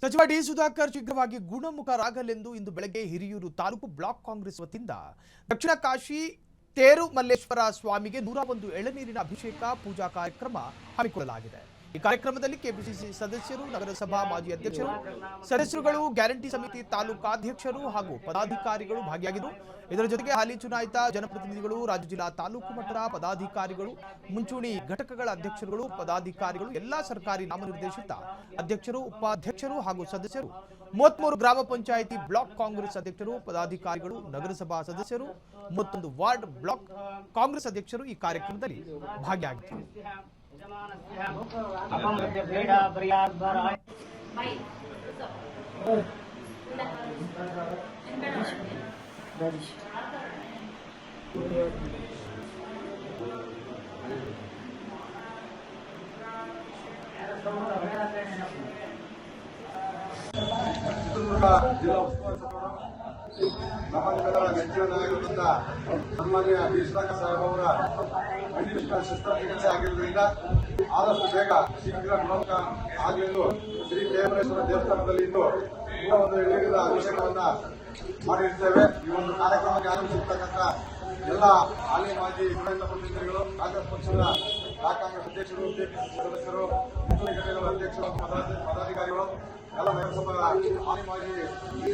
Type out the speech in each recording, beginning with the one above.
ಸಚಿವ ಡಿ ಸುಧಾಕರ್ ಶೀಘ್ರವಾಗಿ ಗುಣಮುಖರಾಗಲೆಂದು ಇಂದು ಬೆಳಗ್ಗೆ ಹಿರಿಯೂರು ತಾಲೂಕು ಬ್ಲಾಕ್ ಕಾಂಗ್ರೆಸ್ ವತಿಯಿಂದ ದಕ್ಷಿಣ ಕಾಶಿ ತೇರು ಮಲ್ಲೇಶ್ವರ ಸ್ವಾಮಿಗೆ 101 ಎಳನೀರಿನ ಅಭಿಷೇಕ ಪೂಜಾ ಕಾರ್ಯಕ್ರಮ ಹಮ್ಮಿಕೊಳ್ಳಲಾಗಿದೆ. ಈ ಕಾರ್ಯಕ್ರಮದಲ್ಲಿ ಕೆಪಿಸಿಸಿ ಸದಸ್ಯರು, ನಗರಸಭಾ ಮಾಜಿ ಅಧ್ಯಕ್ಷರು, ಸದಸ್ಯರುಗಳು, ಗ್ಯಾರಂಟಿ ಸಮಿತಿ ತಾಲೂಕಾಧ್ಯಕ್ಷರು ಹಾಗೂ ಪದಾಧಿಕಾರಿಗಳು ಭಾಗಿಯಾಗಿದ್ದರು. ಇದರ ಜೊತೆಗೆ ಹಾಲಿ ಚುನಾಯಿತ ಜನಪ್ರತಿನಿಧಿಗಳು, ರಾಜ್ಯ ಜಿಲ್ಲಾ ತಾಲೂಕು ಮಟ್ಟದ ಪದಾಧಿಕಾರಿಗಳು, ಮುಂಚೂಣಿ ಘಟಕಗಳ ಅಧ್ಯಕ್ಷರುಗಳು, ಪದಾಧಿಕಾರಿಗಳು, ಎಲ್ಲಾ ಸರ್ಕಾರಿ ನಾಮನಿರ್ದೇಶಿತ ಅಧ್ಯಕ್ಷರು, ಉಪಾಧ್ಯಕ್ಷರು ಹಾಗೂ ಸದಸ್ಯರು, 33 ಗ್ರಾಮ ಪಂಚಾಯಿತಿ ಬ್ಲಾಕ್ ಕಾಂಗ್ರೆಸ್ ಅಧ್ಯಕ್ಷರು, ಪದಾಧಿಕಾರಿಗಳು, ನಗರಸಭಾ ಸದಸ್ಯರು, 31 ವಾರ್ಡ್ ಬ್ಲಾಕ್ ಕಾಂಗ್ರೆಸ್ ಅಧ್ಯಕ್ಷರು ಈ ಕಾರ್ಯಕ್ರಮದಲ್ಲಿ ಭಾಗಿಯಾಗಿದ್ದರು. ಜಿಲ್ಲಾ ಉಸ್ತುವಾರಿ ನಮ್ಮನ್ನೆಲ್ಲರ ನೆಚ್ಚಿನ ನಾಯಕರಿಂದ ಸನ್ಮಾನ್ಯ ಡಿ ಸುಧಾಕರ್ ಸಾಹೇಬ್ ಅವರ ಅನಿಷ್ಟ ಶಸ್ತ್ರಚಿಕಿತ್ಸೆ ಆಗಿರುವುದರಿಂದ ಆದಷ್ಟು ಬೇಗ ಶೀಘ್ರ ಗುಣಮುಖ ಆಗಲೆಂದು ಶ್ರೀ ದೇವರೇಶ್ವರ ದೇವಸ್ಥಾನದಲ್ಲಿ ಇಂದು 101 ಎಳನೀರಿನ ಅಭಿಷೇಕವನ್ನ ಮಾಡಿರ್ತೇವೆ. ಈ ಒಂದು ಕಾರ್ಯಕ್ರಮಕ್ಕೆ ಆಗಮಿಸಿರ್ತಕ್ಕಂಥ ಎಲ್ಲ ಹಾಲಿ ಮಾಜಿ ಚುನಾಯಿತ ಪ್ರತಿನಿಧಿಗಳು, ಕಾಂಗ್ರೆಸ್ ಪಕ್ಷದ ಬ್ಲಾಕ್ ಕಾಂಗ್ರೆಸ್ ಅಧ್ಯಕ್ಷರು, ಕೆಪಿಸಿಸಿ ಸದಸ್ಯರು, ಮುಂಚೂಣಿ ಘಟಕಗಳ ಅಧ್ಯಕ್ಷರು, ಪದಾಧಿಕಾರಿಗಳು, ಎಲ್ಲ ನಗರಸಭಾ ಹಾಲಿ ಮಾಜಿ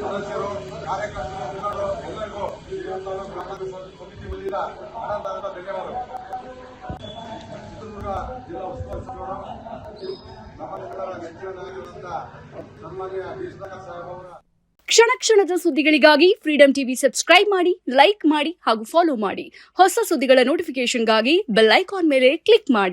ಸದಸ್ಯರು, ಕಾರ್ಯಕರ್ತರು, ಮುಖಂಡರು ಎಲ್ಲರಿಗೂ ಸಮಿತಿ ವತಿಯಿಂದ ಅನಂತ ಧನ್ಯವಾದಗಳು. ಚಿತ್ರದುರ್ಗ ಜಿಲ್ಲಾ ಉಸ್ತುವಾರಿ ಸಚಿವರು ನಮ್ಮನ್ನೆಲ್ಲರ ನೆಚ್ಚಿನ ನಾಯಕರಿಂದ ಸನ್ಮಾನ್ಯ ಡಿ ಸುಧಾಕರ್ ಸಾಹೇಬ್ ಅವರ ಕ್ಷಣ ಕ್ಷಣದ ಸುದ್ದಿಗಳಿಗಾಗಿ ಫ್ರೀಡಂ ಟಿವಿ ಸಬ್ಸ್ಕ್ರೈಬ್ ಮಾಡಿ, ಲೈಕ್ ಮಾಡಿ ಹಾಗೂ ಫಾಲೋ ಮಾಡಿ. ಹೊಸ ಸುದ್ದಿಗಳ ನೋಟಿಫಿಕೇಶನ್ಗಾಗಿ ಬೆಲ್ ಐಕಾನ್ ಮೇಲೆ ಕ್ಲಿಕ್ ಮಾಡಿ.